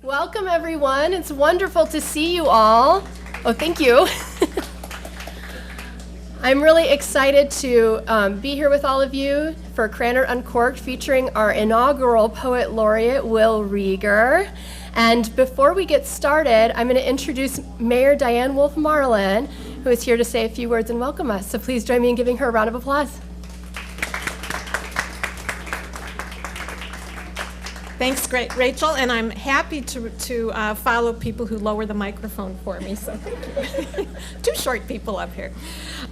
Welcome, everyone. It's wonderful to see you all. Oh, thank you. I'm really excited to be here with all of you for Krannert Uncorked, featuring our inaugural Poet Laureate, Will Reger. And before we get started, I'm going to introduce Mayor Diane Wolf-Marlin, who is here to say a few words and welcome us. So please join me in giving her a round of applause. Thanks, great, Rachel, and I'm happy to follow people who lower the microphone for me, so thank you. Two short people up here.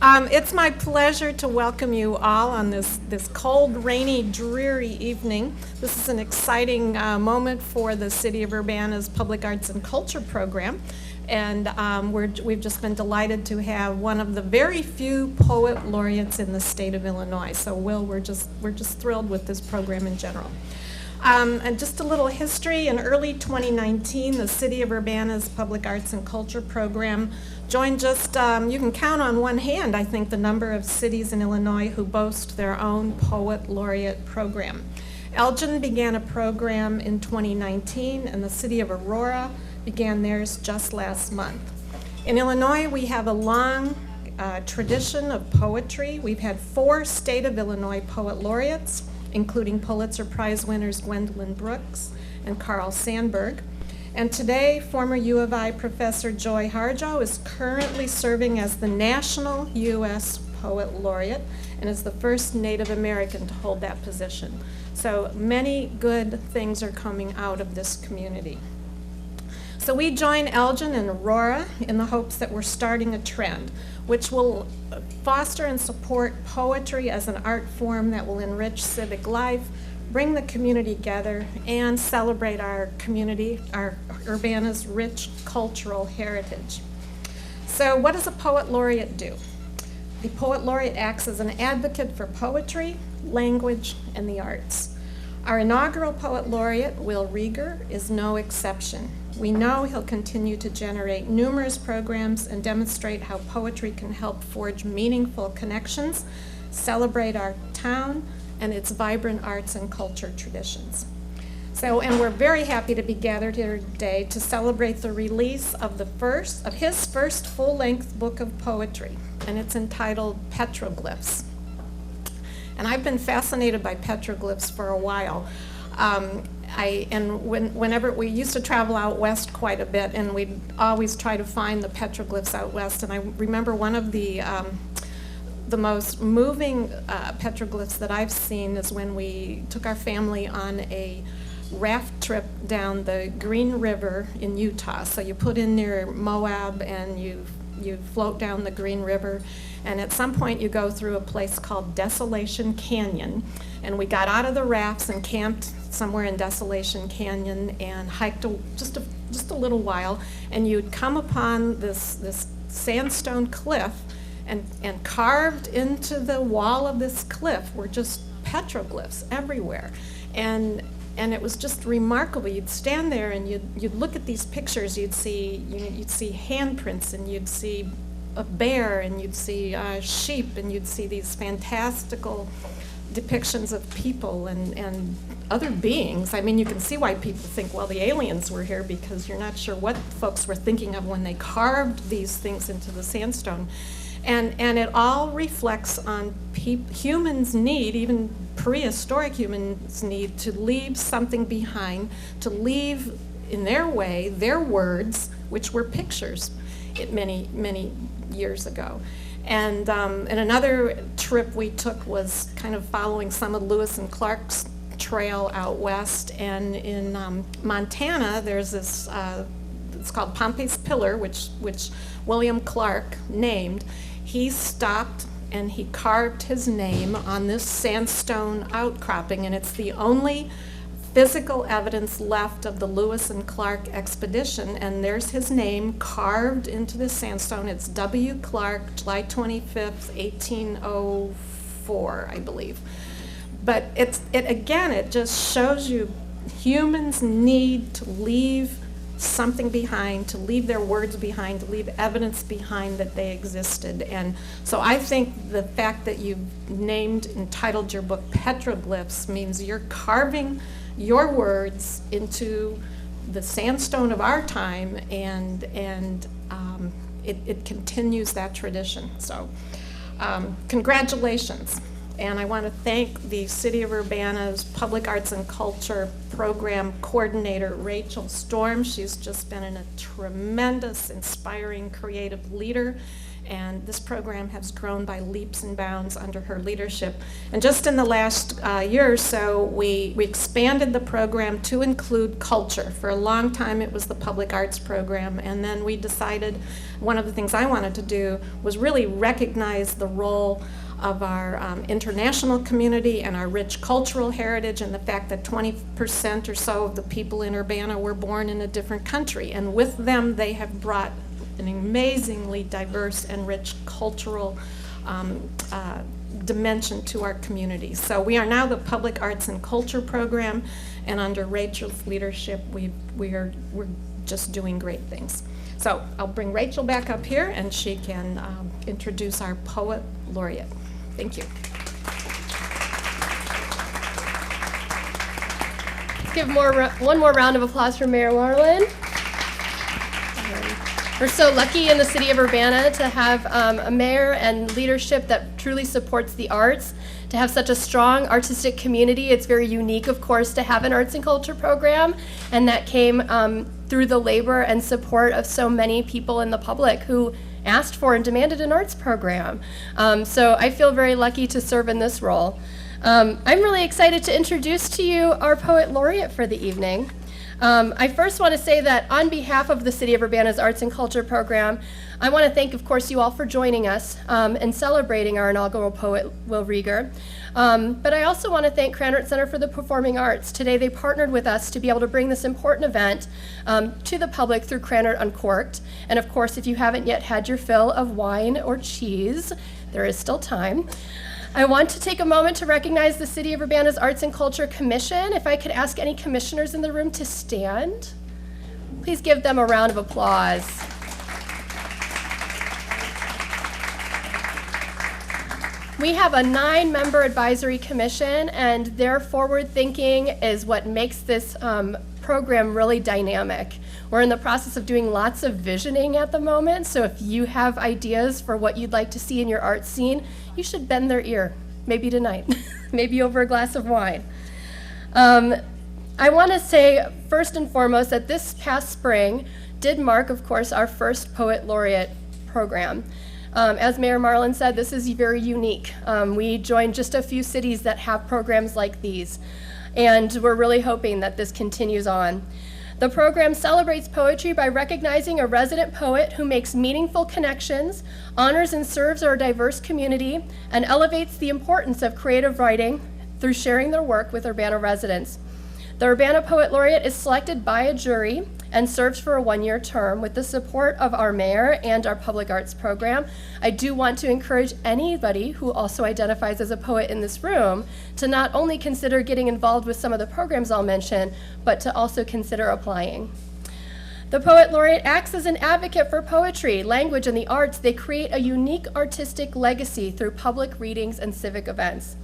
It's my pleasure to welcome you all on this cold, rainy, dreary evening. This is an exciting moment for the City of Urbana's Public Arts and Culture program, and we've just been delighted to have one of the very few poet laureates in the state of Illinois. So, Will, we're just thrilled with this program in general. And just a little history, in early 2019, the City of Urbana's Public Arts and Culture program joined just, you can count on one hand, I think, the number of cities in Illinois who boast their own Poet Laureate program. Elgin began a program in 2019, and the city of Aurora began theirs just last month. In Illinois, we have a long tradition of poetry. We've had 4 State of Illinois Poet Laureates, including Pulitzer Prize winners Gwendolyn Brooks and Carl Sandburg. And today, former U of I professor Joy Harjo is currently serving as the National U.S. Poet Laureate and is the first Native American to hold that position. So many good things are coming out of this community. So we join Elgin and Aurora in the hopes that we're starting a trend, which will foster and support poetry as an art form that will enrich civic life, bring the community together, and celebrate our community, our Urbana's rich cultural heritage. So what does a Poet Laureate do? The Poet Laureate acts as an advocate for poetry, language, and the arts. Our inaugural Poet Laureate, Will Reger, is no exception. We know he'll continue to generate numerous programs and demonstrate how poetry can help forge meaningful connections, celebrate our town and its vibrant arts and culture traditions. And we're very happy to be gathered here today to celebrate the release of his first full-length book of poetry, and it's entitled Petroglyphs. And I've been fascinated by petroglyphs for a while. Whenever we used to travel out west quite a bit, and we'd always try to find the petroglyphs out west. And I remember one of the most moving petroglyphs that I've seen is when we took our family on a raft trip down the Green River in Utah. So you put in near Moab and you float down the Green River, and at some point you go through a place called Desolation Canyon, and we got out of the rafts and camped somewhere in Desolation Canyon and hiked just a little while, and you'd come upon this sandstone cliff, and carved into the wall of this cliff were just petroglyphs everywhere, and it was just remarkable. You'd stand there and you'd look at these pictures. You'd see handprints, and you'd see a bear, and you'd see sheep, and you'd see these fantastical depictions of people and other beings. I mean, you can see why people think, well, the aliens were here, because you're not sure what folks were thinking of when they carved these things into the sandstone. And it all reflects on humans' need, even prehistoric humans' need, to leave something behind, to leave, in their way, their words, which were pictures many, many years ago. And another trip we took was kind of following some of Lewis and Clark's trail out west. And in Montana, there's this, it's called Pompey's Pillar, which William Clark named. He stopped and he carved his name on this sandstone outcropping, and it's the only physical evidence left of the Lewis and Clark expedition, and there's his name carved into the sandstone. It's W. Clark, July 25th, 1804, I believe. But it just shows you humans need to leave something behind, to leave their words behind, to leave evidence behind that they existed. And so I think the fact that you've entitled your book Petroglyphs means you're carving your words into the sandstone of our time, and it continues that tradition. So congratulations. And I want to thank the City of Urbana's Public Arts and Culture Program Coordinator, Rachel Storm. She's just been a tremendous, inspiring, creative leader, and this program has grown by leaps and bounds under her leadership. And just in the last year or so, we expanded the program to include culture. For a long time, it was the Public Arts Program, and then we decided one of the things I wanted to do was really recognize the role of our international community and our rich cultural heritage, and the fact that 20% or so of the people in Urbana were born in a different country. And with them, they have brought an amazingly diverse and rich cultural dimension to our community. So we are now the Public Arts and Culture Program, and under Rachel's leadership, we're just doing great things. So I'll bring Rachel back up here, and she can introduce our Poet Laureate. Thank you. Let's give one more round of applause for Mayor Marlin. We're so lucky in the city of Urbana to have a mayor and leadership that truly supports the arts, to have such a strong artistic community. It's very unique, of course, to have an arts and culture program, and that came through the labor and support of so many people in the public who asked for and demanded an arts program. So I feel very lucky to serve in this role. I'm really excited to introduce to you our Poet Laureate for the evening. I first want to say that on behalf of the City of Urbana's Arts and Culture Program, I want to thank, of course, you all for joining us and celebrating our inaugural poet, Will Reger. But I also want to thank Krannert Center for the Performing Arts. Today they partnered with us to be able to bring this important event to the public through Krannert Uncorked. And of course, if you haven't yet had your fill of wine or cheese, there is still time. I want to take a moment to recognize the City of Urbana's Arts and Culture Commission. If I could ask any commissioners in the room to stand. Please give them a round of applause. We have a 9-member advisory commission, and their forward thinking is what makes this program really dynamic. We're in the process of doing lots of visioning at the moment, so if you have ideas for what you'd like to see in your art scene, you should bend their ear, maybe tonight, maybe over a glass of wine. I want to say first and foremost that this past spring did mark, of course, our first Poet Laureate program. As Mayor Marlin said, this is very unique. We joined just a few cities that have programs like these, and we're really hoping that this continues on. The program celebrates poetry by recognizing a resident poet who makes meaningful connections, honors and serves our diverse community, and elevates the importance of creative writing through sharing their work with Urbana residents. The Urbana Poet Laureate is selected by a jury and serves for a 1-year term with the support of our mayor and our public arts program. I do want to encourage anybody who also identifies as a poet in this room to not only consider getting involved with some of the programs I'll mention, but to also consider applying. The Poet Laureate acts as an advocate for poetry, language, and the arts. They create a unique artistic legacy through public readings and civic events.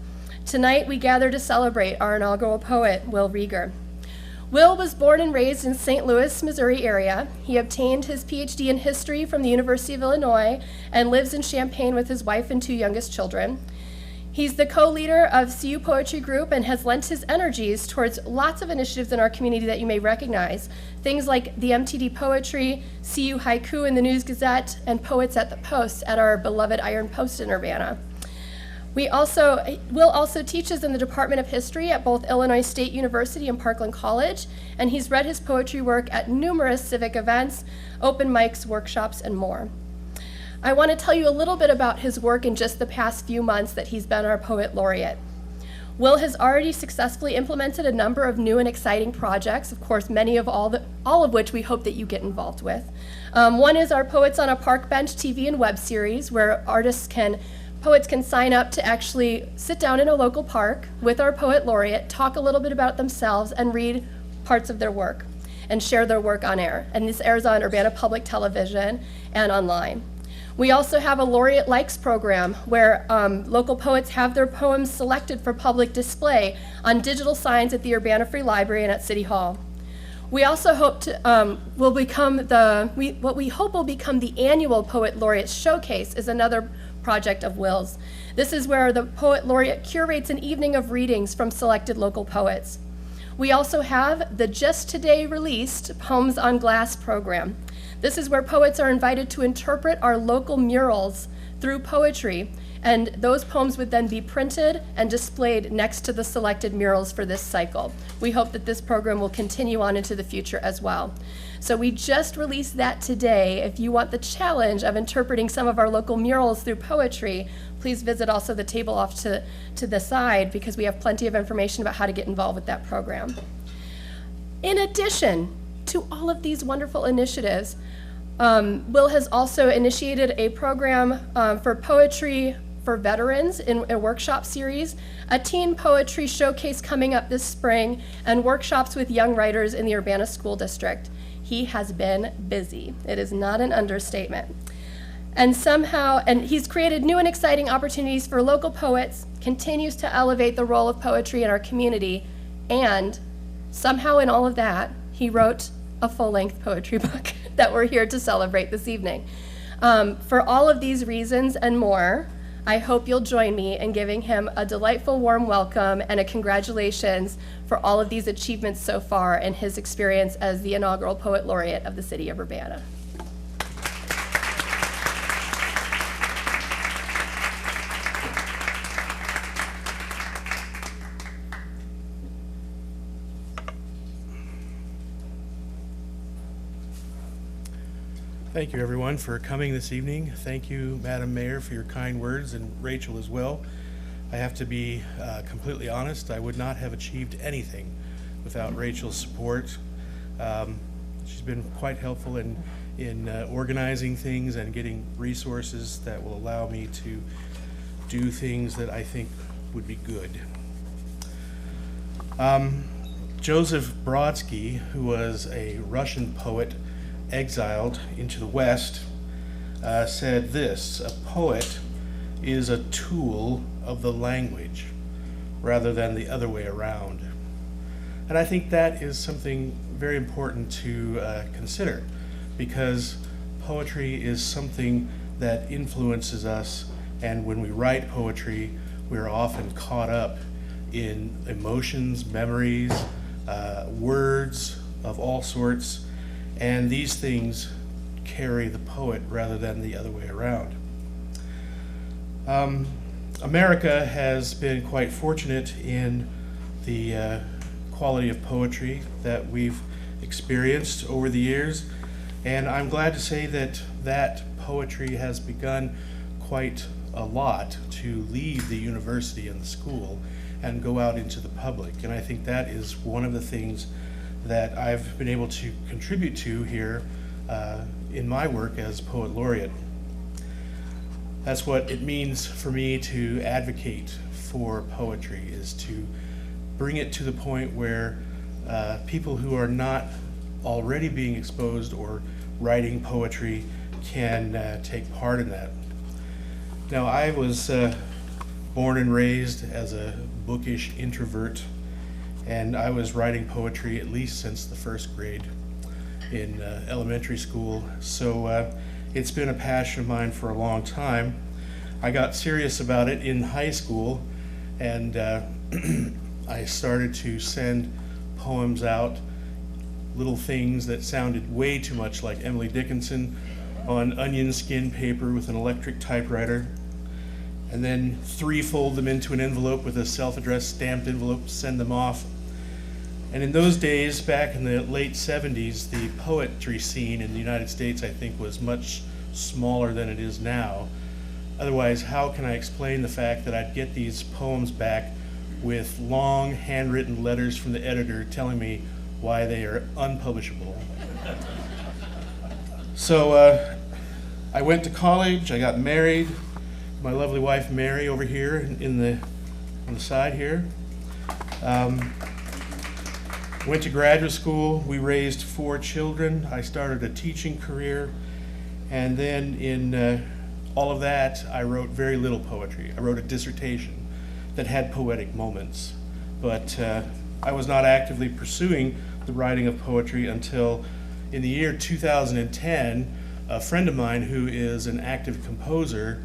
Tonight, we gather to celebrate our inaugural poet, Will Reger. Will was born and raised in St. Louis, Missouri area. He obtained his PhD in history from the University of Illinois and lives in Champaign with his wife and 2 youngest children. He's the co-leader of CU Poetry Group and has lent his energies towards lots of initiatives in our community that you may recognize. Things like the MTD Poetry, CU Haiku in the News Gazette, and Poets at the Post at our beloved Iron Post in Urbana. Will also teaches in the Department of History at both Illinois State University and Parkland College, and he's read his poetry work at numerous civic events, open mics, workshops, and more. I want to tell you a little bit about his work in just the past few months that he's been our Poet Laureate. Will has already successfully implemented a number of new and exciting projects, of course, all of which we hope that you get involved with. One is our Poets on a Park Bench TV and web series, where poets can sign up to actually sit down in a local park with our Poet Laureate, talk a little bit about themselves, and read parts of their work and share their work on air. And this airs on Urbana Public Television and online. We also have a Laureate Likes program where local poets have their poems selected for public display on digital signs at the Urbana Free Library and at City Hall. We also hope to will become what we hope will become the annual Poet Laureate Showcase is another project of Will's. This is where the Poet Laureate curates an evening of readings from selected local poets. We also have the just today released Poems on Glass program. This is where poets are invited to interpret our local murals through poetry, and those poems would then be printed and displayed next to the selected murals for this cycle. We hope that this program will continue on into the future as well. So we just released that today. If you want the challenge of interpreting some of our local murals through poetry, please visit also the table off to the side, because we have plenty of information about how to get involved with that program. In addition to all of these wonderful initiatives, Will has also initiated a program for poetry for veterans in a workshop series, a teen poetry showcase coming up this spring, and workshops with young writers in the Urbana School District. He has been busy. It is not an understatement. And he's created new and exciting opportunities for local poets, continues to elevate the role of poetry in our community, and somehow in all of that, he wrote a full-length poetry book that we're here to celebrate this evening. For all of these reasons and more, I hope you'll join me in giving him a delightful warm welcome and a congratulations for all of these achievements so far in his experience as the inaugural Poet Laureate of the City of Urbana. Thank you, everyone, for coming this evening. Thank you, Madam Mayor, for your kind words, and Rachel as well. I have to be completely honest, I would not have achieved anything without Rachel's support. She's been quite helpful in organizing things and getting resources that will allow me to do things that I think would be good. Joseph Brodsky, who was a Russian poet exiled into the West, said this: a poet is a tool of the language rather than the other way around. And I think that is something very important to consider, because poetry is something that influences us, and when we write poetry, we're often caught up in emotions, memories, words of all sorts, and these things carry the poet rather than the other way around. America has been quite fortunate in the quality of poetry that we've experienced over the years, and I'm glad to say that that poetry has begun quite a lot to leave the university and the school and go out into the public, and I think that is one of the things that I've been able to contribute to here in my work as Poet Laureate. That's what it means for me to advocate for poetry, is to bring it to the point where people who are not already being exposed or writing poetry can take part in that. Now, I was born and raised as a bookish introvert, and I was writing poetry at least since the first grade in elementary school, so it's been a passion of mine for a long time. I got serious about it in high school, and I started to send poems out, little things that sounded way too much like Emily Dickinson, on onion skin paper with an electric typewriter, and then fold them into an envelope with a self-addressed stamped envelope, send them off. And in those days, back in the late 70s, the poetry scene in the United States, I think, was much smaller than it is now. Otherwise, how can I explain the fact that I'd get these poems back with long handwritten letters from the editor telling me why they are unpublishable? So I went to college, I got married, my lovely wife Mary over here on the side here. Went to graduate school, we raised 4 children, I started a teaching career, and then in all of that, I wrote very little poetry. I wrote a dissertation that had poetic moments, but I was not actively pursuing the writing of poetry until in the year 2010, a friend of mine who is an active composer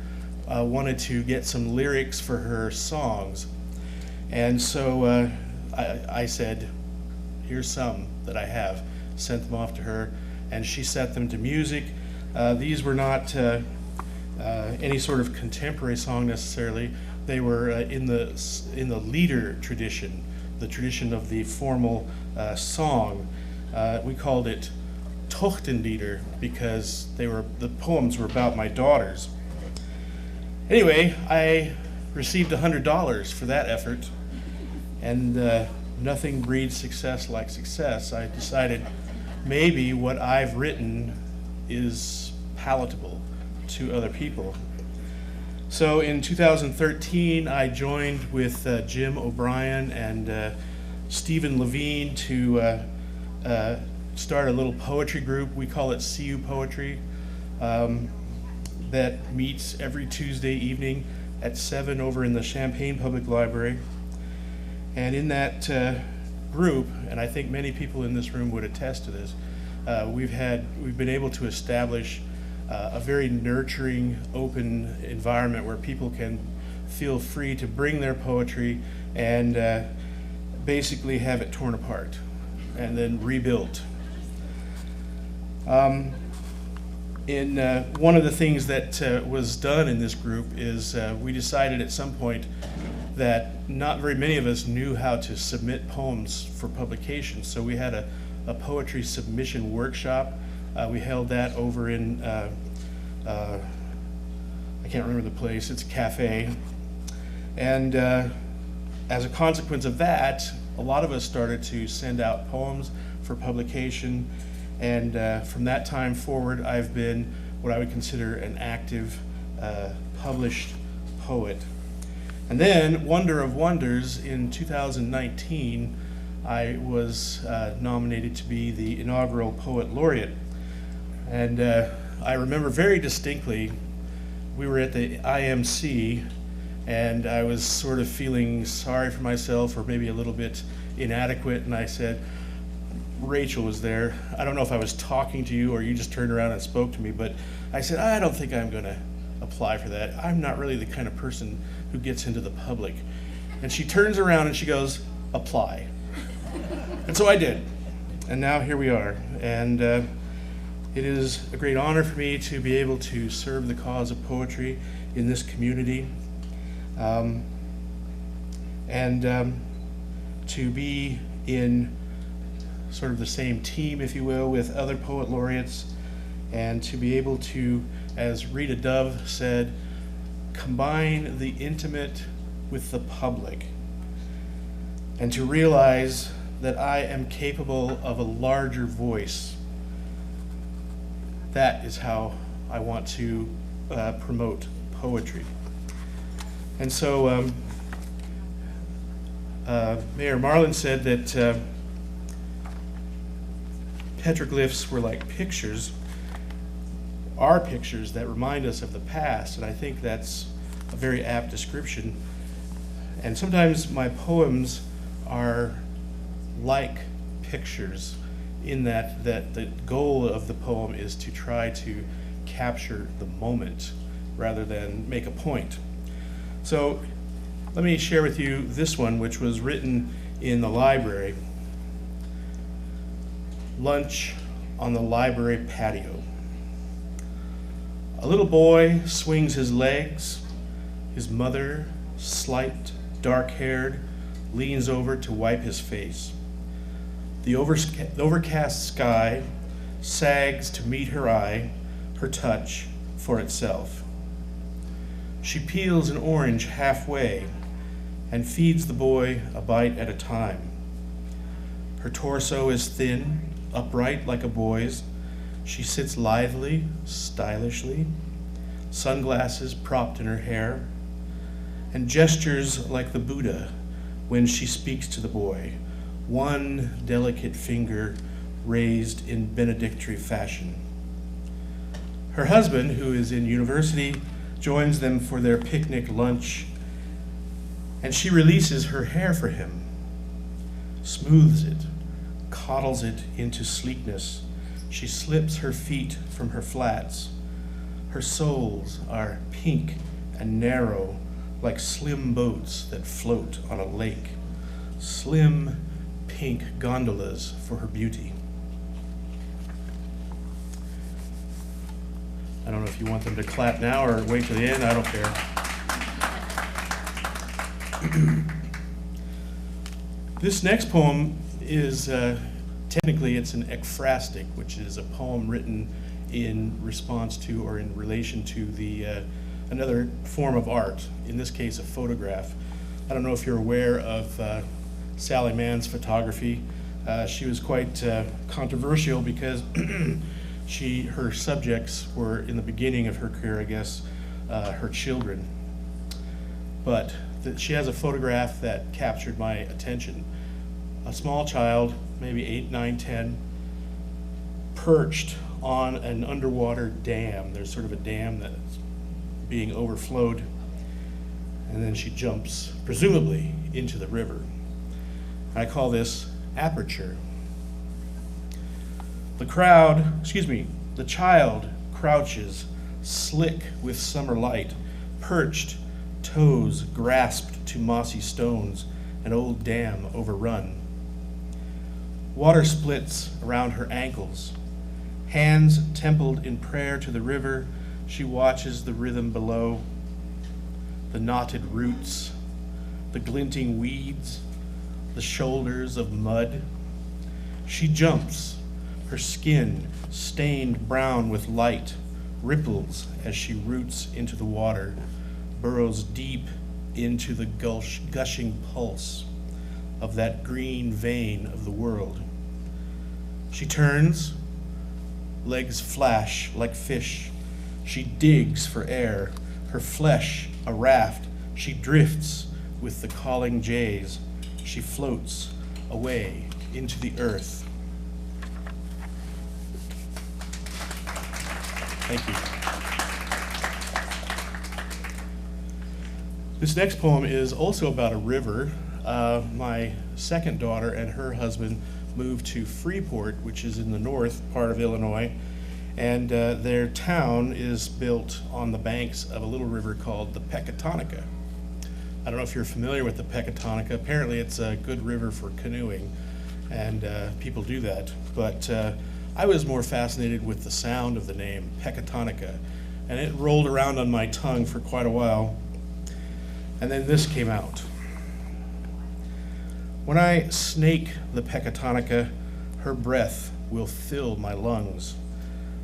wanted to get some lyrics for her songs. And so I said, here's some that I have, sent them off to her, and she set them to music. These were not any sort of contemporary song necessarily. They were in the lieder tradition, the tradition of the formal song. We called it Tochtenlieder because the poems were about my daughters. Anyway, I received $100 for that effort, and nothing breeds success like success. I decided maybe what I've written is palatable to other people. So in 2013, I joined with Jim O'Brien and Stephen Levine to start a little poetry group. We call it CU Poetry, that meets every Tuesday evening at 7 over in the Champaign Public Library. And in that group, and I think many people in this room would attest to this, we've been able to establish a very nurturing, open environment where people can feel free to bring their poetry and basically have it torn apart and then rebuilt. One of the things that was done in this group is we decided at some point that not very many of us knew how to submit poems for publication. So we had a poetry submission workshop. We held that over in, I can't remember the place, it's a cafe. And as a consequence of that, a lot of us started to send out poems for publication. And from that time forward, I've been what I would consider an active, published poet. And then, wonder of wonders, in 2019, I was nominated to be the inaugural Poet Laureate. And I remember very distinctly, we were at the IMC, and I was sort of feeling sorry for myself, or maybe a little bit inadequate, and I said, Rachel was there. I don't know if I was talking to you or you just turned around and spoke to me, but I said, I don't think I'm going to apply for that. I'm not really the kind of person who gets into the public. And she turns around and she goes, apply. And so I did. And now here we are. And it is a great honor for me to be able to serve the cause of poetry in this community. And to be in sort of the same team, if you will, with other poet laureates, and to be able to, as Rita Dove said, combine the intimate with the public, and to realize that I am capable of a larger voice. That is how I want to promote poetry. And so Mayor Marlin said that petroglyphs were like pictures, are pictures that remind us of the past, and I think that's a very apt description. And sometimes my poems are like pictures in that the goal of the poem is to try to capture the moment rather than make a point. So let me share with you this one, which was written in the library. Lunch on the library patio. A little boy swings his legs. His mother, slight, dark-haired, leans over to wipe his face. The overcast sky sags to meet her eye, her touch for itself. She peels an orange halfway and feeds the boy a bite at a time. Her torso is thin, upright like a boy's. She sits lithely, stylishly, sunglasses propped in her hair, and gestures like the Buddha when she speaks to the boy, one delicate finger raised in benedictory fashion. Her husband, who is in university, joins them for their picnic lunch, and she releases her hair for him, smooths it, coddles it into sleekness. She slips her feet from her flats. Her soles are pink and narrow, like slim boats that float on a lake. Slim, pink gondolas for her beauty. I don't know if you want them to clap now or wait to the end, I don't care. This next poem is, technically it's an ekphrastic, which is a poem written in response to or in relation to another form of art, in this case a photograph. I don't know if you're aware of Sally Mann's photography. She was quite controversial because her subjects were, in the beginning of her career, I guess, her children. But she has a photograph that captured my attention. A small child, maybe 8, 9, 10, perched on an underwater dam. There's sort of a dam that's being overflowed. And then she jumps, presumably, into the river. I call this aperture. The child crouches, slick with summer light, perched, toes grasped to mossy stones, an old dam overrun. Water splits around her ankles. Hands templed in prayer to the river, she watches the rhythm below, the knotted roots, the glinting weeds, the shoulders of mud. She jumps, her skin stained brown with light, ripples as she roots into the water, burrows deep into the gushing pulse of that green vein of the world. She turns, legs flash like fish. She digs for air, her flesh a raft. She drifts with the calling jays. She floats away into the earth. Thank you. This next poem is also about a river. My second daughter and her husband moved to Freeport, which is in the north part of Illinois, and their town is built on the banks of a little river called the Pecatonica. I don't know if you're familiar with the Pecatonica. Apparently it's a good river for canoeing, and people do that. But I was more fascinated with the sound of the name, Pecatonica, and it rolled around on my tongue for quite a while. And then this came out. When I snake the Pecatonica, her breath will fill my lungs.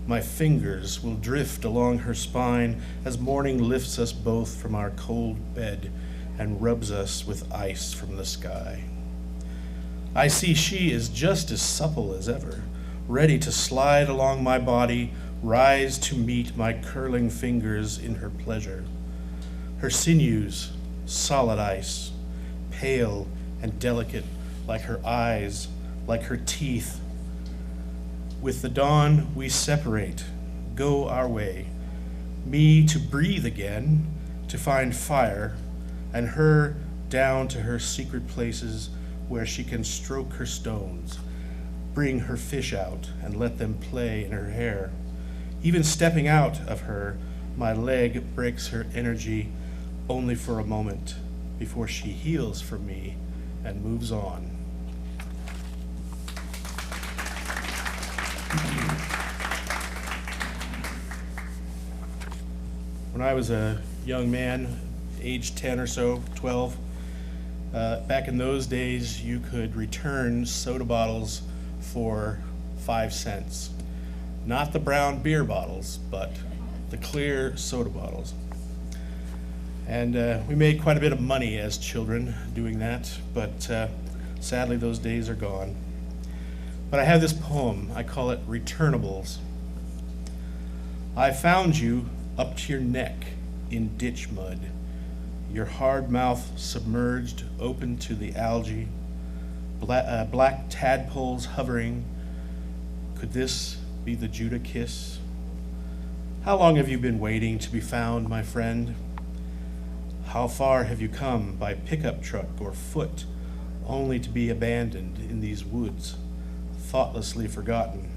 My fingers will drift along her spine as morning lifts us both from our cold bed and rubs us with ice from the sky. I see she is just as supple as ever, ready to slide along my body, rise to meet my curling fingers in her pleasure. Her sinews, solid ice, pale and delicate, like her eyes, like her teeth. With the dawn we separate, go our way, me to breathe again, to find fire, and her down to her secret places where she can stroke her stones, bring her fish out and let them play in her hair. Even stepping out of her, my leg breaks her energy only for a moment before she heals from me and moves on. When I was a young man, age 10 or so, 12, back in those days, you could return soda bottles for 5 cents. Not the brown beer bottles, but the clear soda bottles. And we made quite a bit of money as children doing that, but sadly those days are gone. But I have this poem, I call it Returnables. I found you up to your neck in ditch mud, your hard mouth submerged, open to the algae, black tadpoles hovering. Could this be the Judah kiss? How long have you been waiting to be found, my friend? How far have you come by pickup truck or foot, only to be abandoned in these woods, thoughtlessly forgotten.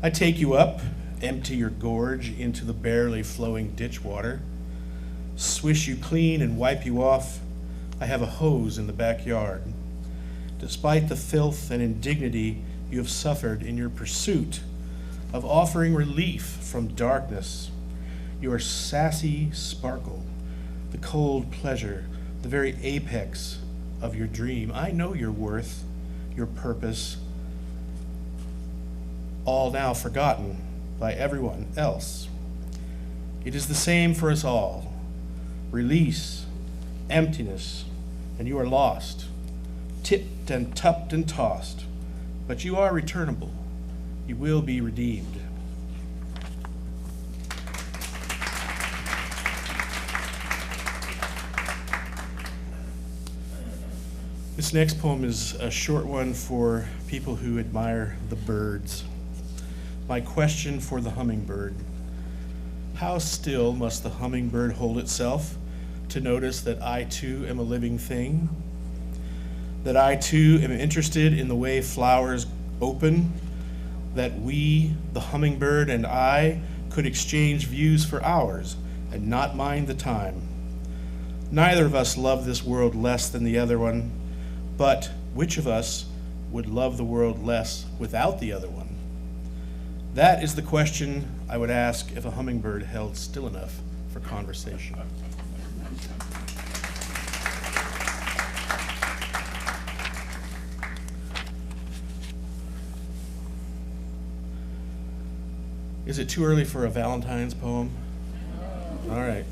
I take you up, empty your gorge into the barely flowing ditch water, swish you clean and wipe you off. I have a hose in the backyard. Despite the filth and indignity you have suffered in your pursuit of offering relief from darkness, your sassy sparkle, the cold pleasure, the very apex of your dream. I know your worth, your purpose, all now forgotten by everyone else. It is the same for us all. Release, emptiness, and you are lost, tipped and tupped and tossed, but you are returnable. You will be redeemed. This next poem is a short one for people who admire the birds. My question for the hummingbird: how still must the hummingbird hold itself to notice that I too am a living thing? That I too am interested in the way flowers open? That we, the hummingbird and I, could exchange views for hours and not mind the time? Neither of us love this world less than the other one, but which of us would love the world less without the other one? That is the question I would ask if a hummingbird held still enough for conversation. Is it too early for a Valentine's poem? All right.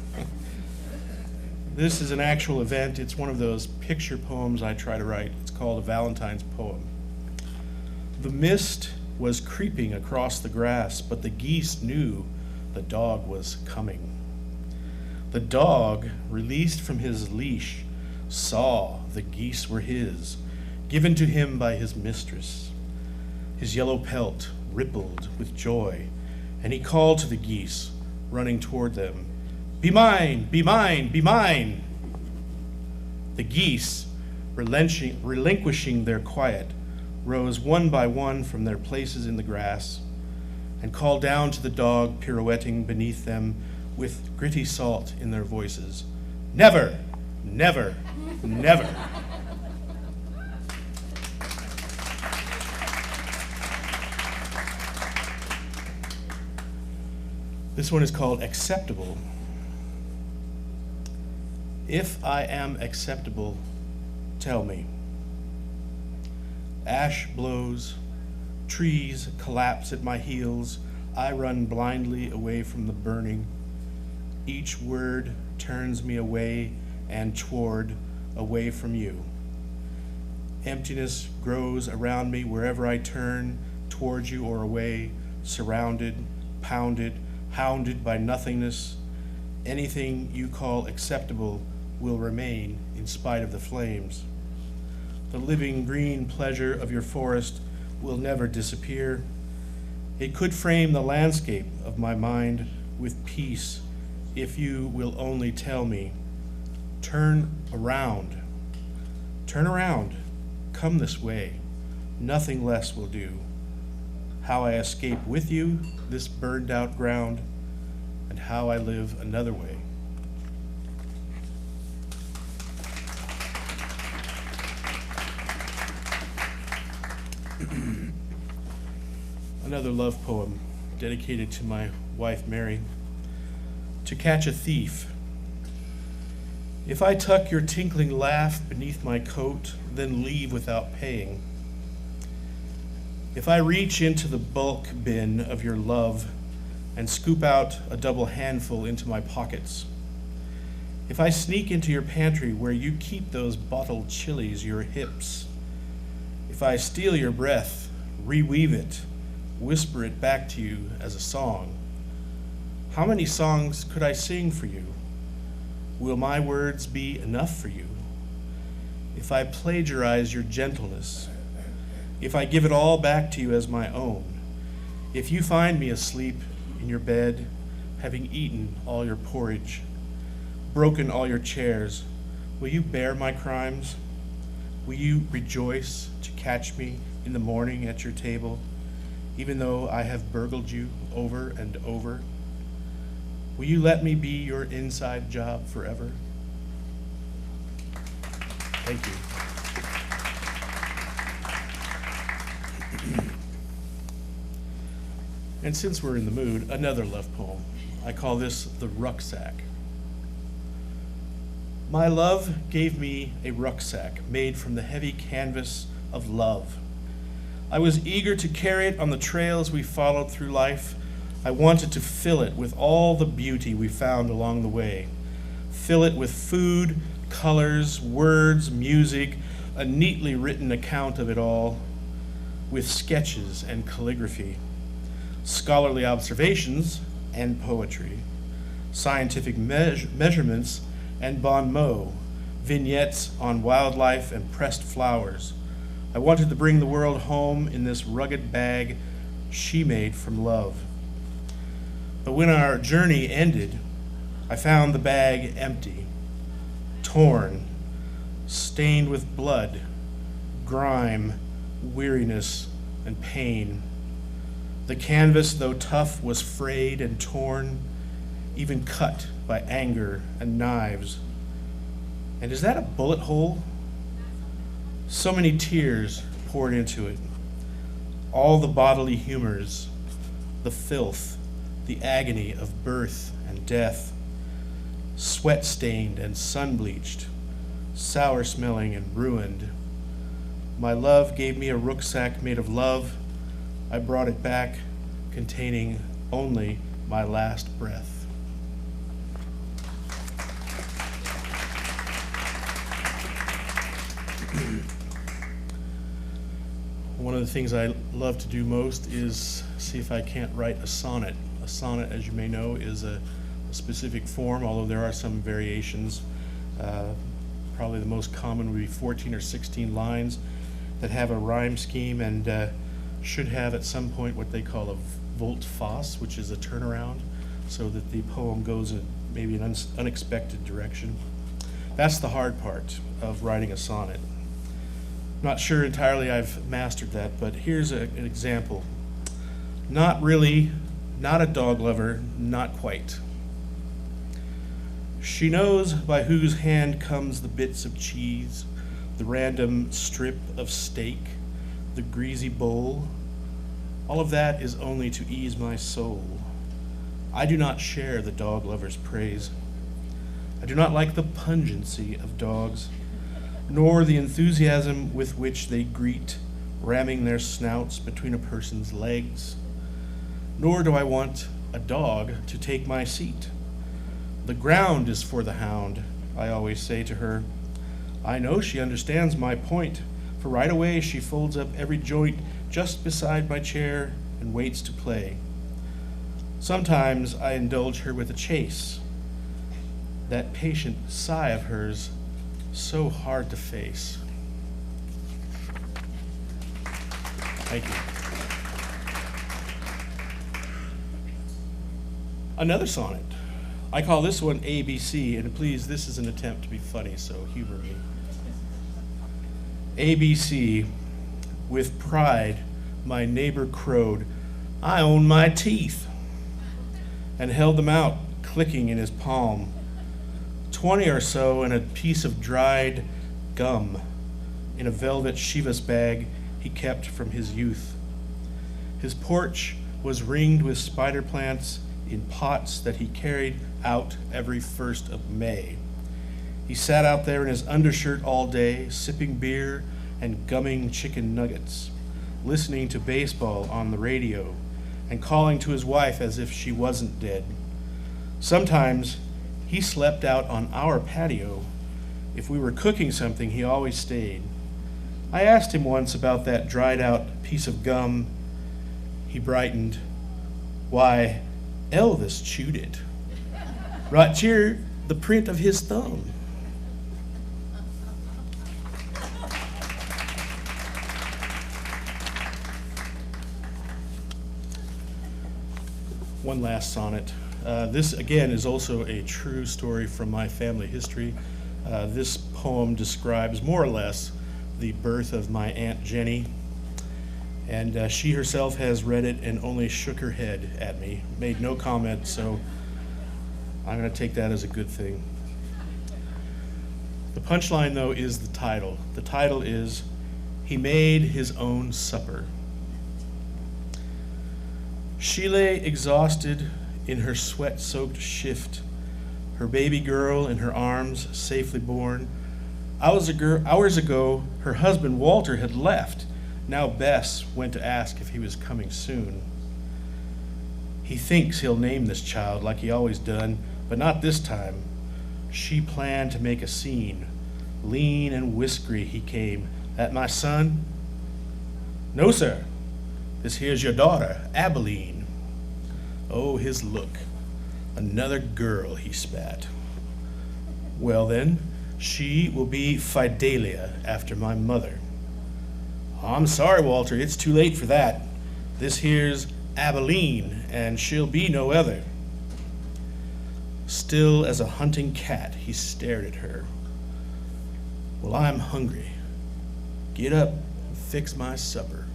This is an actual event. It's one of those picture poems I try to write. It's called a Valentine's poem. The mist was creeping across the grass, but the geese knew the dog was coming. The dog, released from his leash, saw the geese were his, given to him by his mistress. His yellow pelt rippled with joy, and he called to the geese, running toward them, "Be mine, be mine, be mine!" The geese, relinquishing their quiet, rose one by one from their places in the grass and called down to the dog pirouetting beneath them with gritty salt in their voices, "Never, never, never." This one is called Acceptable. If I am acceptable, tell me. Ash blows, trees collapse at my heels, I run blindly away from the burning. Each word turns me away and toward, away from you. Emptiness grows around me wherever I turn, towards you or away, surrounded, pounded, hounded by nothingness. Anything you call acceptable will remain in spite of the flames. The living green pleasure of your forest will never disappear. It could frame the landscape of my mind with peace if you will only tell me, turn around, come this way, nothing less will do. How I escape with you this burned out ground, and how I live another way. Another love poem dedicated to my wife, Mary. To catch a thief. If I tuck your tinkling laugh beneath my coat, then leave without paying. If I reach into the bulk bin of your love and scoop out a double handful into my pockets. If I sneak into your pantry where you keep those bottled chilies, your hips. If I steal your breath, reweave it, whisper it back to you as a song. How many songs could I sing for you? Will my words be enough for you? If I plagiarize your gentleness, if I give it all back to you as my own, if you find me asleep in your bed, having eaten all your porridge, broken all your chairs, will you bear my crimes? Will you rejoice to catch me in the morning at your table, even though I have burgled you over and over? Will you let me be your inside job forever? Thank you. And since we're in the mood, another love poem. I call this The Rucksack. My love gave me a rucksack made from the heavy canvas of love. I was eager to carry it on the trails we followed through life. I wanted to fill it with all the beauty we found along the way. Fill it with food, colors, words, music, a neatly written account of it all, with sketches and calligraphy, scholarly observations and poetry, scientific measurements and bon mot, vignettes on wildlife and pressed flowers. I wanted to bring the world home in this rugged bag she made from love. But when our journey ended, I found the bag empty, torn, stained with blood, grime, weariness, and pain. The canvas, though tough, was frayed and torn, even cut by anger and knives. And is that a bullet hole? So many tears poured into it. All the bodily humors, the filth, the agony of birth and death, sweat-stained and sun-bleached, sour-smelling and ruined. My love gave me a rucksack made of love. I brought it back, containing only my last breath. One of the things I love to do most is see if I can't write a sonnet. A sonnet, as you may know, is a specific form, although there are some variations. Probably the most common would be 14 or 16 lines that have a rhyme scheme and should have at some point what they call a volte-face, which is a turnaround, so that the poem goes in maybe an unexpected direction. That's the hard part of writing a sonnet. Not sure entirely I've mastered that, but here's an example. Not really, not a dog lover, not quite. She knows by whose hand comes the bits of cheese, the random strip of steak, the greasy bowl. All of that is only to ease my soul. I do not share the dog lover's praise. I do not like the pungency of dogs, nor the enthusiasm with which they greet, ramming their snouts between a person's legs. Nor do I want a dog to take my seat. The ground is for the hound, I always say to her. I know she understands my point, for right away she folds up every joint just beside my chair and waits to play. Sometimes I indulge her with a chase, that patient sigh of hers, so hard to face. Thank you. Another sonnet. I call this one ABC, and please, this is an attempt to be funny, so humor me. ABC, with pride, my neighbor crowed, I own my teeth, and held them out, clicking in his palm. 20 or so in a piece of dried gum in a velvet Shivas bag he kept from his youth. His porch was ringed with spider plants in pots that he carried out every 1st of May. He sat out there in his undershirt all day, sipping beer and gumming chicken nuggets, listening to baseball on the radio, and calling to his wife as if she wasn't dead. Sometimes he slept out on our patio. If we were cooking something, he always stayed. I asked him once about that dried out piece of gum. He brightened. Why, Elvis chewed it. Right here, the print of his thumb. One last sonnet. This, again, is also a true story from my family history. This poem describes more or less the birth of my Aunt Jenny. And she herself has read it and only shook her head at me, made no comment, so I'm going to take that as a good thing. The punchline, though, is the title. The title is, He Made His Own Supper. She lay exhausted in her sweat-soaked shift, her baby girl in her arms, safely born. Hours ago, her husband Walter had left. Now Bess went to ask if he was coming soon. He thinks he'll name this child like he always done, but not this time. She planned to make a scene. Lean and whiskery he came. That my son? No, sir. This here's your daughter, Abilene. Oh, his look. Another girl, he spat. Well then, she will be Fidelia after my mother. I'm sorry, Walter, it's too late for that. This here's Abilene, and she'll be no other. Still as a hunting cat, he stared at her. Well, I'm hungry. Get up and fix my supper.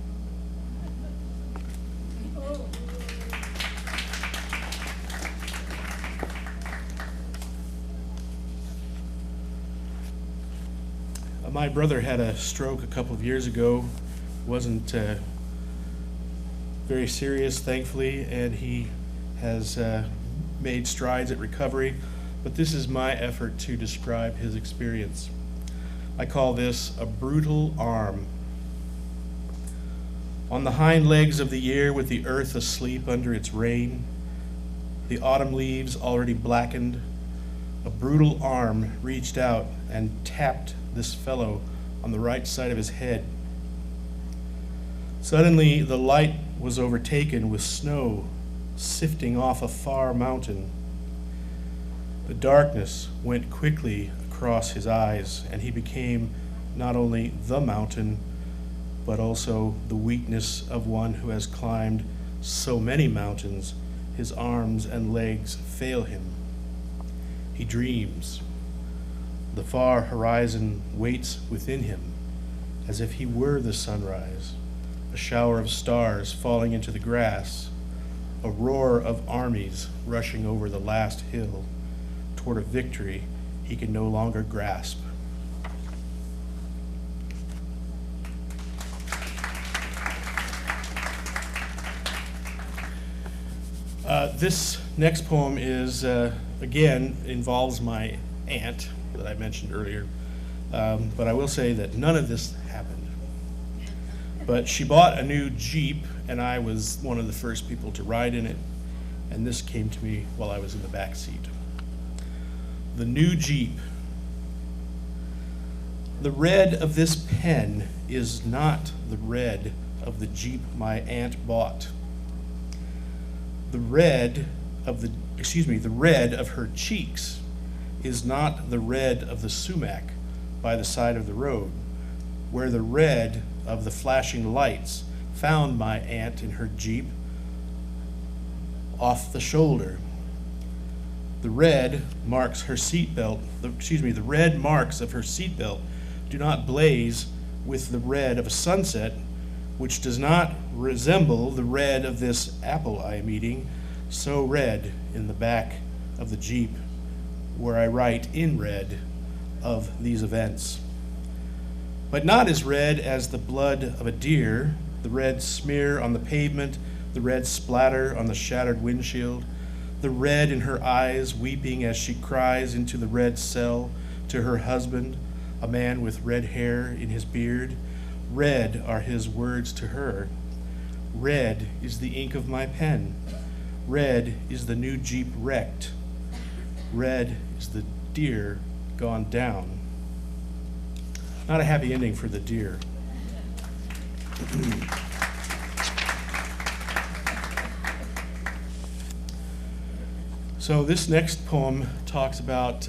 My brother had a stroke a couple of years ago. Wasn't very serious, thankfully, and he has made strides at recovery. But this is my effort to describe his experience. I call this a brutal arm. On the hind legs of the year, with the earth asleep under its rain, the autumn leaves already blackened, a brutal arm reached out and tapped this fellow on the right side of his head. Suddenly, the light was overtaken with snow sifting off a far mountain. The darkness went quickly across his eyes, and he became not only the mountain, but also the weakness of one who has climbed so many mountains, his arms and legs fail him. He dreams. The far horizon waits within him, as if he were the sunrise, a shower of stars falling into the grass, a roar of armies rushing over the last hill toward a victory he can no longer grasp. This next poem is, again, involves my aunt that I mentioned earlier, but I will say that none of this happened. But she bought a new Jeep, and I was one of the first people to ride in it, and this came to me while I was in the back seat. The new Jeep. The red of this pen is not the red of the Jeep my aunt bought. The red of her cheeks is not the red of the sumac by the side of the road, where the red of the flashing lights found my aunt in her Jeep off the shoulder. The red marks her seatbelt, the red marks of her seatbelt do not blaze with the red of a sunset, which does not resemble the red of this apple I am eating, so red in the back of the Jeep, where I write in red of these events. But not as red as the blood of a deer, the red smear on the pavement, the red splatter on the shattered windshield, the red in her eyes weeping as she cries into the red cell to her husband, a man with red hair in his beard. Red are his words to her. Red is the ink of my pen. Red is the new Jeep wrecked. Red is the deer gone down. Not a happy ending for the deer. So this next poem talks about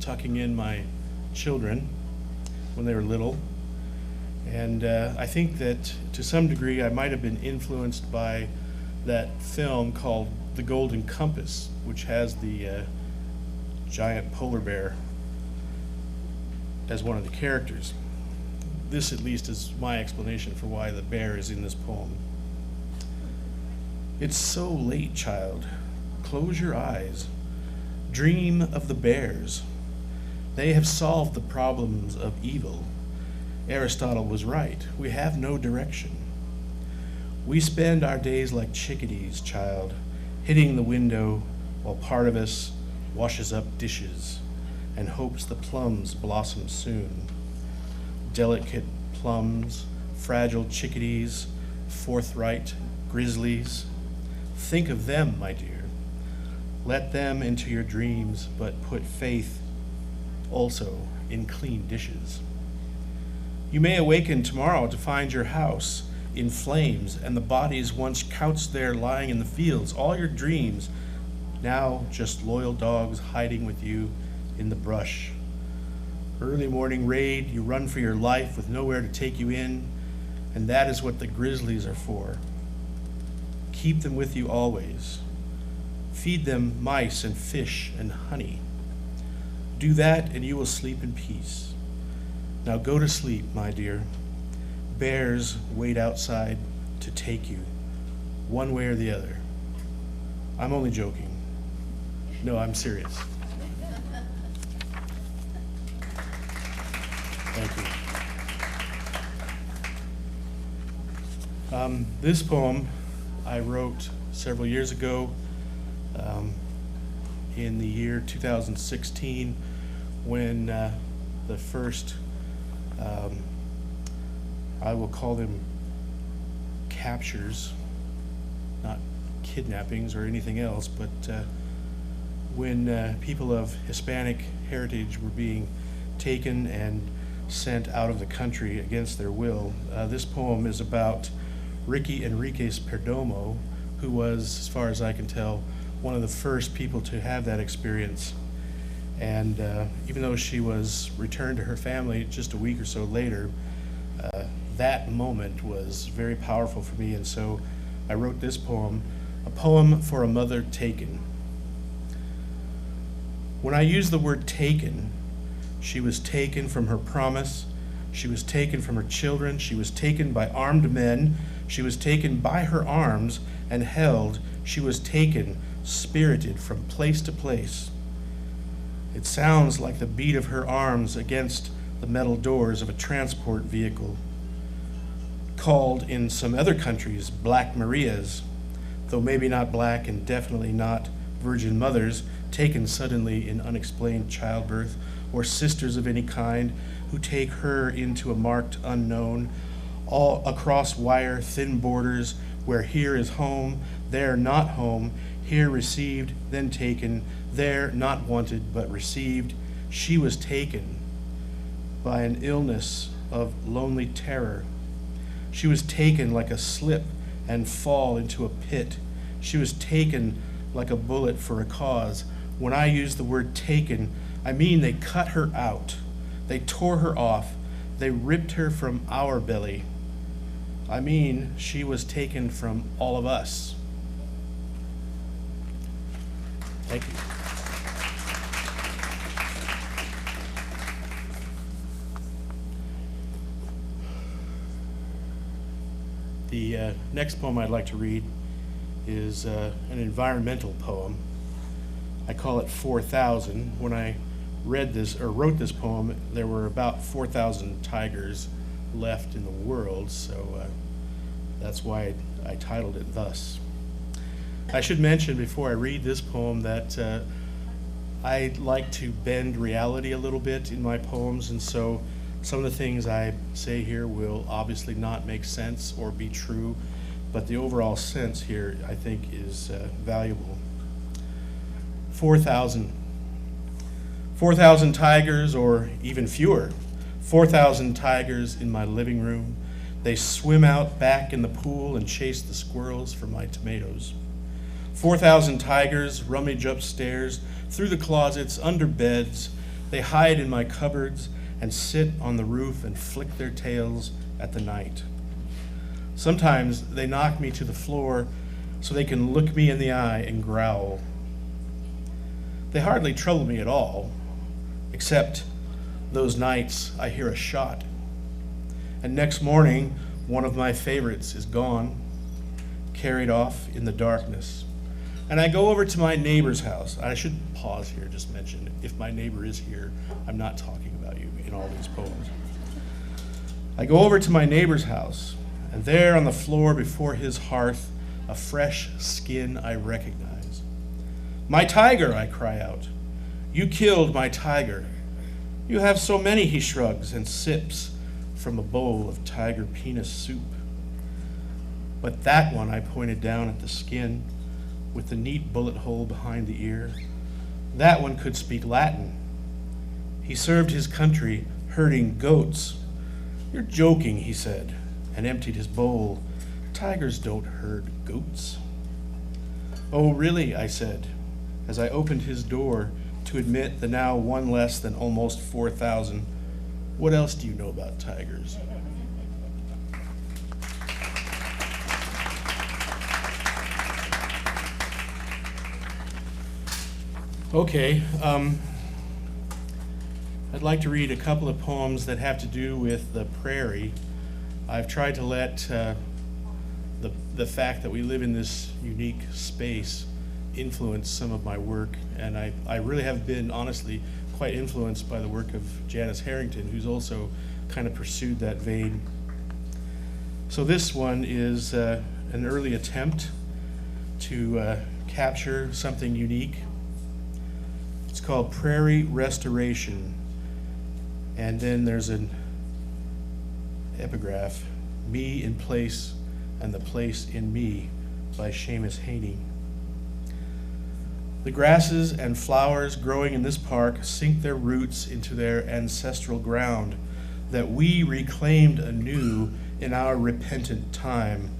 tucking in my children when they were little. And I think that to some degree I might have been influenced by that film called The Golden Compass, which has the giant polar bear as one of the characters. this at least is my explanation for why the bear is in this poem. It's so late, child. Close your eyes. Dream of the bears. They have solved the problems of evil. Aristotle was right. We have no direction. We spend our days like chickadees, child, hitting the window while part of us washes up dishes and hopes the plums blossom soon. Delicate plums, fragile chickadees, forthright grizzlies. Think of them, my dear. Let them into your dreams, but put faith also in clean dishes. You may awaken tomorrow to find your house in flames and the bodies once couched there lying in the fields. All your dreams, now just loyal dogs hiding with you in the brush. Early morning raid, you run for your life with nowhere to take you in, and that is what the grizzlies are for. Keep them with you always. Feed them mice and fish and honey. Do that and you will sleep in peace. Now go to sleep, my dear. Bears wait outside to take you, one way or the other. I'm only joking. No, I'm serious. Thank you. This poem I wrote several years ago in the year 2016 when the first, I will call them captures, not kidnappings or anything else, but when people of Hispanic heritage were being taken and sent out of the country against their will. This poem is about Ricky Enriquez Perdomo, who was, as far as I can tell, one of the first people to have that experience. And even though she was returned to her family just a week or so later, that moment was very powerful for me, and so I wrote this poem, a poem for a mother taken. When I use the word taken, she was taken from her promise, she was taken from her children, she was taken by armed men, she was taken by her arms and held, she was taken, spirited from place to place. It sounds like the beat of her arms against the metal doors of a transport vehicle, called in some other countries Black Marias, though maybe not black and definitely not virgin mothers taken suddenly in unexplained childbirth, or sisters of any kind who take her into a marked unknown, all across wire, thin borders, where here is home, there not home, here received, then taken, there not wanted but received. She was taken by an illness of lonely terror. She was taken like a slip and fall into a pit. She was taken like a bullet for a cause. When I use the word taken, I mean they cut her out. They tore her off. They ripped her from our belly. I mean she was taken from all of us. Thank you. The next poem I'd like to read is an environmental poem. I call it 4,000. When I read this or wrote this poem, there were about 4,000 tigers left in the world, so that's why I titled it thus. I should mention before I read this poem that I like to bend reality a little bit in my poems, and so some of the things I say here will obviously not make sense or be true, but the overall sense here I think is valuable. 4,000. 4,000 tigers, or even fewer. 4,000 tigers in my living room. They swim out back in the pool and chase the squirrels for my tomatoes. 4,000 tigers rummage upstairs, through the closets, under beds. They hide in my cupboards and sit on the roof and flick their tails at the night. Sometimes they knock me to the floor so they can look me in the eye and growl. They hardly trouble me at all, except those nights I hear a shot. And next morning, one of my favorites is gone, carried off in the darkness. And I go over to my neighbor's house. I should pause here, just mention, if my neighbor is here, I'm not talking about you in all these poems. I go over to my neighbor's house, and there on the floor before his hearth, a fresh skin I recognize. "My tiger," I cry out. "You killed my tiger." "You have so many," he shrugs and sips from a bowl of tiger penis soup. "But that one," I pointed down at the skin, with the neat bullet hole behind the ear, "that one could speak Latin. He served his country herding goats." "You're joking," he said, and emptied his bowl. "Tigers don't herd goats." "Oh, really?" I said, as I opened his door to admit the now one less than almost 4,000. "What else do you know about tigers?" Okay, I'd like to read a couple of poems that have to do with the prairie. I've tried to let the fact that we live in this unique space influence some of my work, and I really have been, honestly, quite influenced by the work of Janice Harrington, who's also kind of pursued that vein. So this one is an early attempt to capture something unique. It's called Prairie Restoration, and then there's an epigraph, "Me in Place and the Place in Me" by Seamus Haney. The grasses and flowers growing in this park sink their roots into their ancestral ground that we reclaimed anew in our repentant time.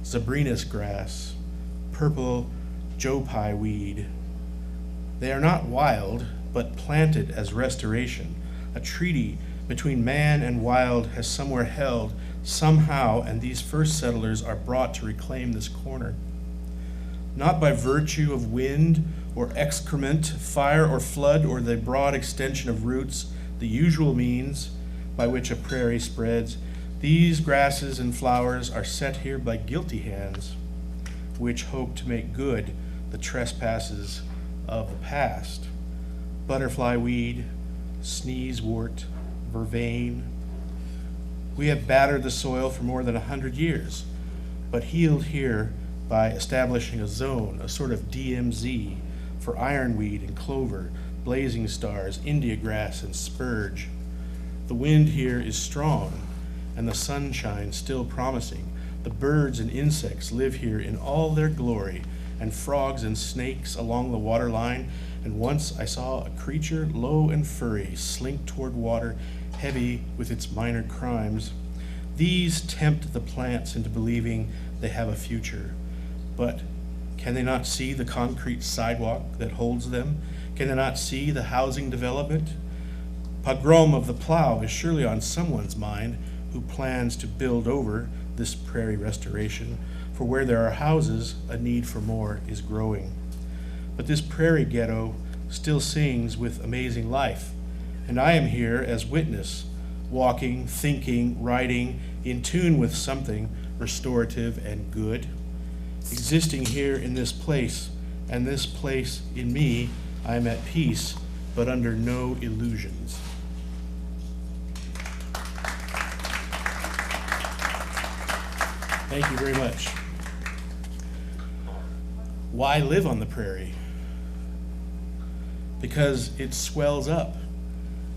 Zabrinus grass, purple jopai weed. They are not wild, but planted as restoration. A treaty between man and wild has somewhere held, somehow, and these first settlers are brought to reclaim this corner. Not by virtue of wind or excrement, fire or flood, or the broad extension of roots, the usual means by which a prairie spreads. These grasses and flowers are set here by guilty hands, which hope to make good the trespasses of the past. Butterfly weed, sneezewort, vervain. We have battered the soil for more than 100 years, but healed here by establishing a zone, a sort of DMZ, for ironweed and clover, blazing stars, India grass, and spurge. The wind here is strong, and the sunshine still promising. The birds and insects live here in all their glory, and frogs and snakes along the water line, and once I saw a creature low and furry slink toward water, heavy with its minor crimes. These tempt the plants into believing they have a future. But can they not see the concrete sidewalk that holds them? Can they not see the housing development? Pogrom of the plow is surely on someone's mind who plans to build over this prairie restoration, for where there are houses, a need for more is growing. But this prairie ghetto still sings with amazing life, and I am here as witness, walking, thinking, writing, in tune with something restorative and good. Existing here in this place, and this place in me, I am at peace, but under no illusions. Thank you very much. Why live on the prairie? Because it swells up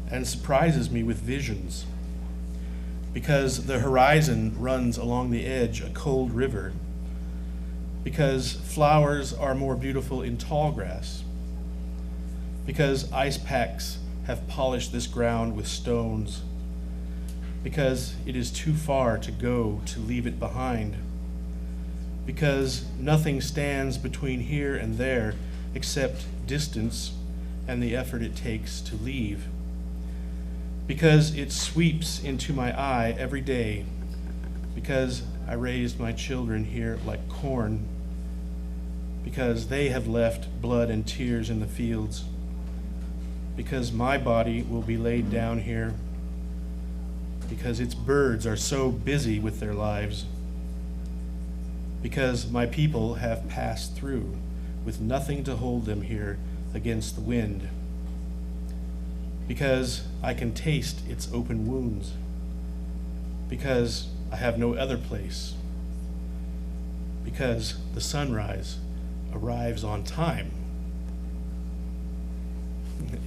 and surprises me with visions. Because the horizon runs along the edge, a cold river. Because flowers are more beautiful in tall grass. Because ice packs have polished this ground with stones. Because it is too far to go to leave it behind. Because nothing stands between here and there except distance and the effort it takes to leave. Because it sweeps into my eye every day. Because I raised my children here like corn. Because they have left blood and tears in the fields. Because my body will be laid down here. because its birds are so busy with their lives, because my people have passed through with nothing to hold them here against the wind, because I can taste its open wounds, because I have no other place, because the sunrise arrives on time.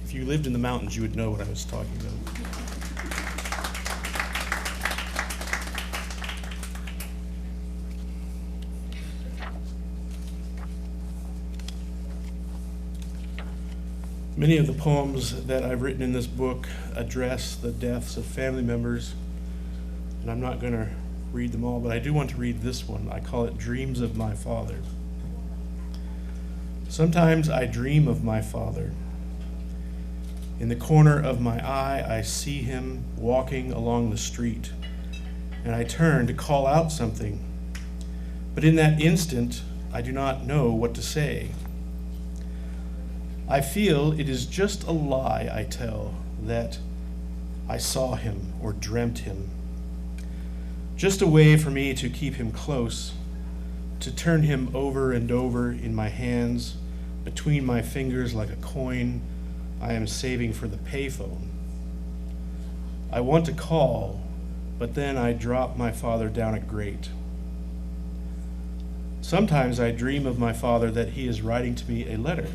If you lived in the mountains, you would know what I was talking about. Many of the poems that I've written in this book address the deaths of family members, and I'm not going to read them all, but I do want to read this one. I call it Dreams of My Father. Sometimes I dream of my father. In the corner of my eye, I see him walking along the street, and I turn to call out something. But in that instant, I do not know what to say. I feel it is just a lie I tell, that I saw him or dreamt him. Just a way for me to keep him close, to turn him over and over in my hands, between my fingers like a coin I am saving for the payphone. I want to call, but then I drop my father down a grate. Sometimes I dream of my father that he is writing to me a letter,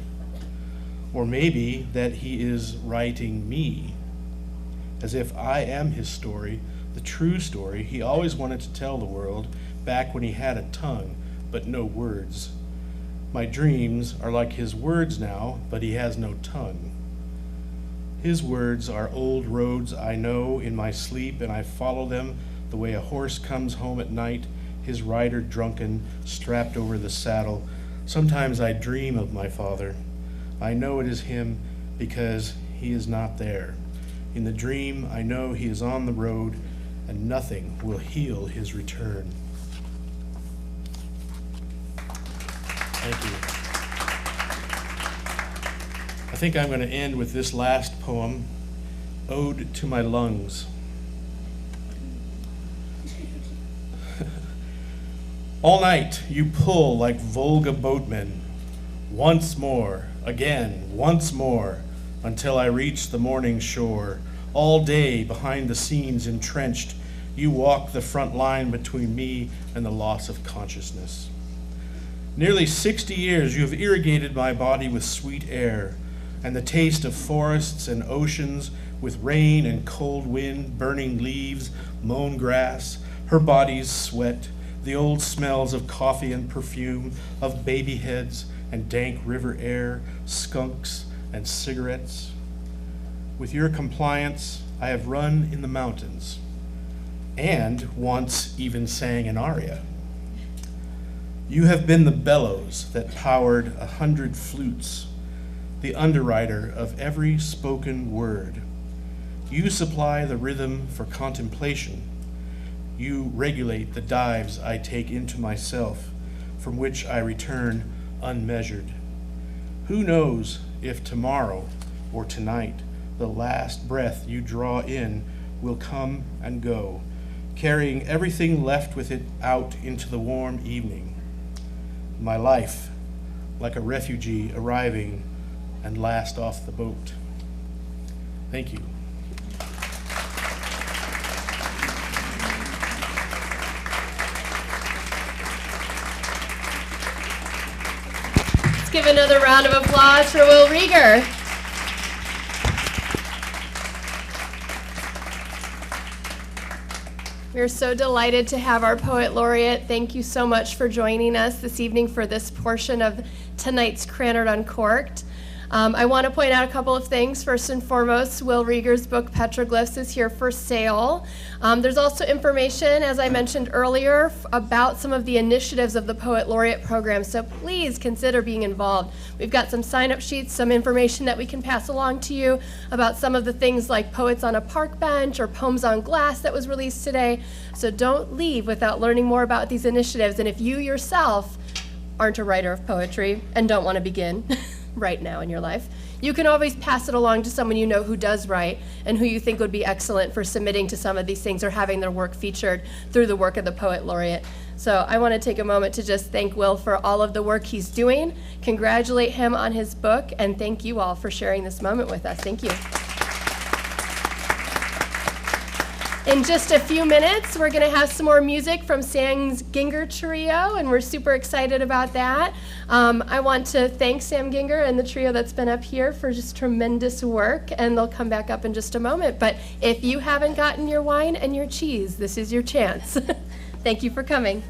or maybe that he is writing me, as if I am his story, the true story he always wanted to tell the world back when he had a tongue, but no words. My dreams are like his words now, but he has no tongue. His words are old roads I know in my sleep, and I follow them the way a horse comes home at night, his rider drunken, strapped over the saddle. Sometimes I dream of my father. I know it is him because he is not there. In the dream, I know he is on the road, and nothing will heal his return. Thank you. I think I'm going to end with this last poem, Ode to My Lungs. All night you pull like Volga boatmen, once more, again, once more, until I reach the morning shore. All day behind the scenes entrenched, you walk the front line between me and the loss of consciousness. Nearly 60 years you have irrigated my body with sweet air, and the taste of forests and oceans, with rain and cold wind, burning leaves, mown grass, her body's sweat, the old smells of coffee and perfume, of baby heads and dank river air, skunks and cigarettes. With your compliance, I have run in the mountains, and once even sang an aria. You have been the bellows that powered 100 flutes, the underwriter of every spoken word. You supply the rhythm for contemplation. You regulate the dives I take into myself, from which I return unmeasured. Who knows if tomorrow or tonight the last breath you draw in will come and go, carrying everything left with it out into the warm evening. My life, like a refugee arriving and last off the boat. Thank you. Let's give another round of applause for Will Reger. We're so delighted to have our Poet Laureate. Thank you so much for joining us this evening for this portion of tonight's Krannert Uncorked. I want to point out a couple of things. First and foremost, Will Reger's book, Petroglyphs, is here for sale. There's also information, as I mentioned earlier, about some of the initiatives of the Poet Laureate program, so please consider being involved. We've got some sign-up sheets, some information that we can pass along to you about some of the things like Poets on a Park Bench or Poems on Glass that was released today. So don't leave without learning more about these initiatives. And if you yourself aren't a writer of poetry and don't want to begin right now in your life, you can always pass it along to someone you know who does write and who you think would be excellent for submitting to some of these things or having their work featured through the work of the Poet Laureate. So I want to take a moment to just thank Will for all of the work he's doing, congratulate him on his book, and thank you all for sharing this moment with us. Thank you. In just a few minutes, we're going to have some more music from Sam's Ginger Trio, and we're super excited about that. I want to thank Sam Ginger and the trio that's been up here for just tremendous work, and they'll come back up in just a moment. But if you haven't gotten your wine and your cheese, this is your chance. Thank you for coming.